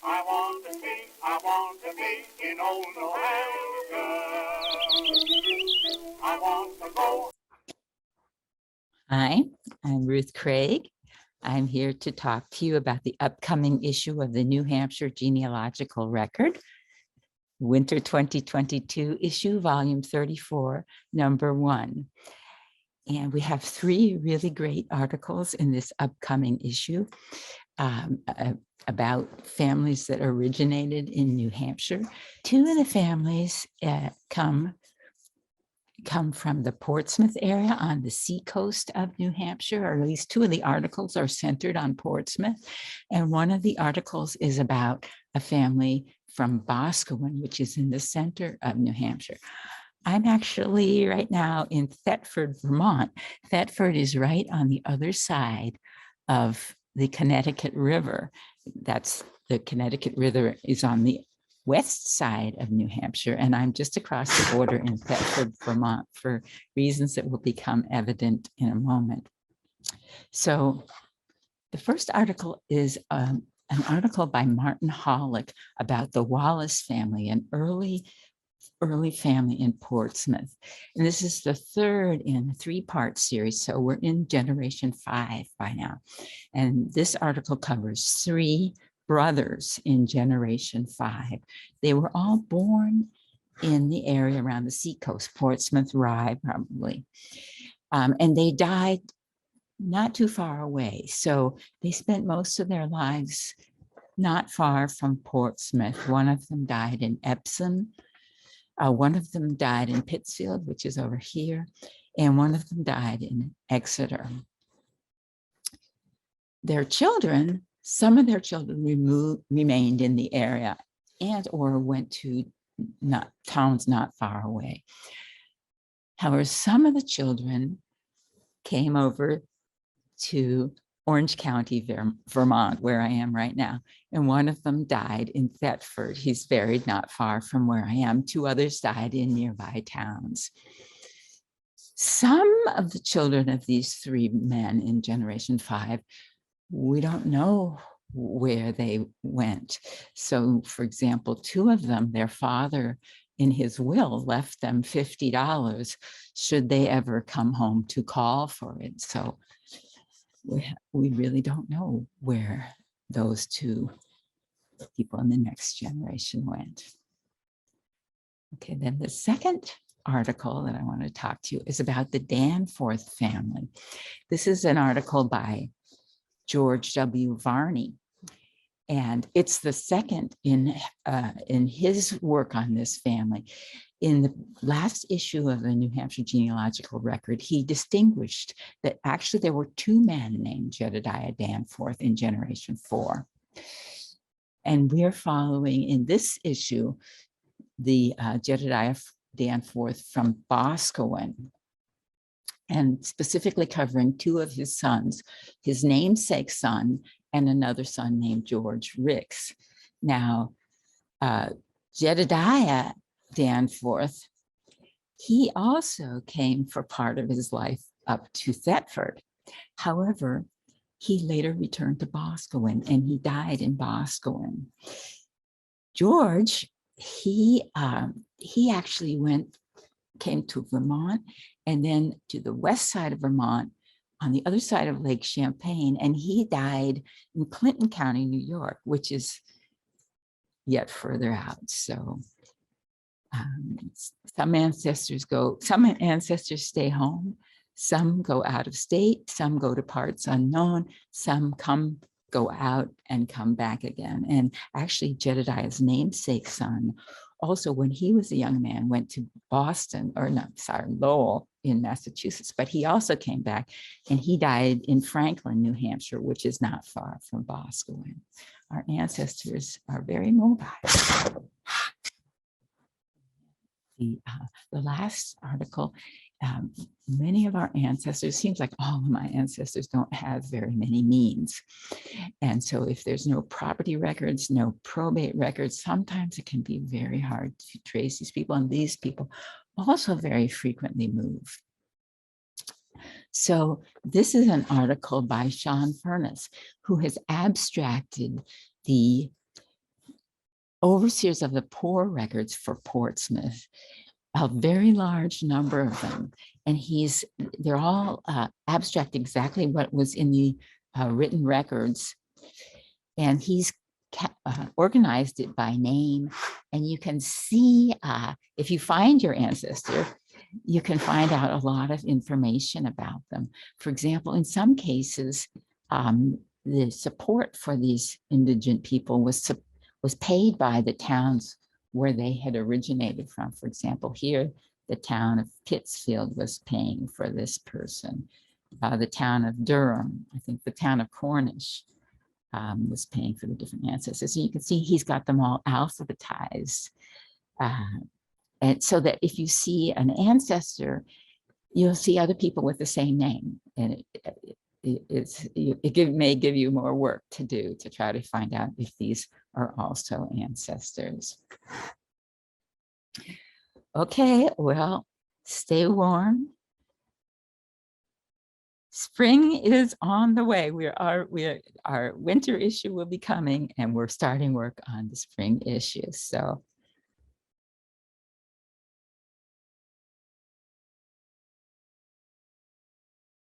I want to be in old New Hampshire. I want to go. Hi, I'm Ruth Craig. I'm here to talk to you about the upcoming issue of the New Hampshire Genealogical Record, Winter 2022 issue, volume 34, number 1. And we have 3 really great articles in this upcoming issue about families that originated in New Hampshire. 2 of the families come from the Portsmouth area on the seacoast of New Hampshire, or at least 2 of the articles are centered on Portsmouth. And one of the articles is about a family from Boscawen, which is in the center of New Hampshire. I'm actually right now in Thetford, Vermont. Thetford is right on the other side of the Connecticut River. That's the Connecticut River is on the west side of New Hampshire, and I'm just across the border in Thetford, Vermont, for reasons that will become evident in a moment. So the first article is an article by Martin Hollick about the Wallace family, an early family in Portsmouth. And this is the 3rd in a 3-part series. So we're in generation 5 by now. And this article covers 3 brothers in generation 5. They were all born in the area around the seacoast, Portsmouth, Rye, probably. And they died not too far away. So they spent most of their lives not far from Portsmouth. One of them died in Epsom. One of them died in Pittsfield, which is over here, and one of them died in Exeter. Their children, some of their children remained in the area and or went to towns not far away. However, some of the children came over to Orange County, Vermont, where I am right now. And one of them died in Thetford. He's buried not far from where I am. 2 others died in nearby towns. Some of the children of these 3 men in generation 5, we don't know where they went. So, for example, 2 of them, their father in his will left them $50 should they ever come home to call for it. So we really don't know where those 2 people in the next generation went. Okay, then the second article that I want to talk to you is about the Theforth family. This is an article by George W. Varney, and it's the second in his work on this family. In the last issue of the New Hampshire Genealogical Record, he distinguished that actually there were 2 men named Jedediah Theforth in generation 4. And we're following in this issue the Jedediah Theforth from Boscawen, and specifically covering 2 of his sons, his namesake son and another son named George Ricks. Now, Jedediah Theforth, he also came for part of his life up to Thetford. However, he later returned to Boscawen and he died in Boscawen. George, he actually came to Vermont and then to the west side of Vermont on the other side of Lake Champlain, and he died in Clinton County, New York, which is yet further out. So some ancestors stay home, some go out of state, some go to parts unknown, some go out and come back again. And actually Jedediah's namesake son, also when he was a young man, went to Lowell in Massachusetts, but he also came back and he died in Franklin, New Hampshire, which is not far from Boscawen. Our ancestors are very mobile. The last article, many of our ancestors, seems like all of my ancestors don't have very many means. And so if there's no property records, no probate records, sometimes it can be very hard to trace these people. And these people also very frequently move. So this is an article by Sean Furness, who has abstracted the overseers of the poor records for Portsmouth, a very large number of them. And they're all abstract exactly what was in the written records. And he's organized it by name. And you can see, if you find your ancestor, you can find out a lot of information about them. For example, in some cases, the support for these indigent people was paid by the towns where they had originated from. For example, here, the town of Pittsfield was paying for this person. The town of Durham, I think the town of Cornish was paying for the different ancestors. So you can see he's got them all alphabetized. And so that if you see an ancestor, you'll see other people with the same name. And it may give you more work to do to try to find out if these are also ancestors. Okay, well, stay warm. Spring is on the way. Our winter issue will be coming, and we're starting work on the spring issue. So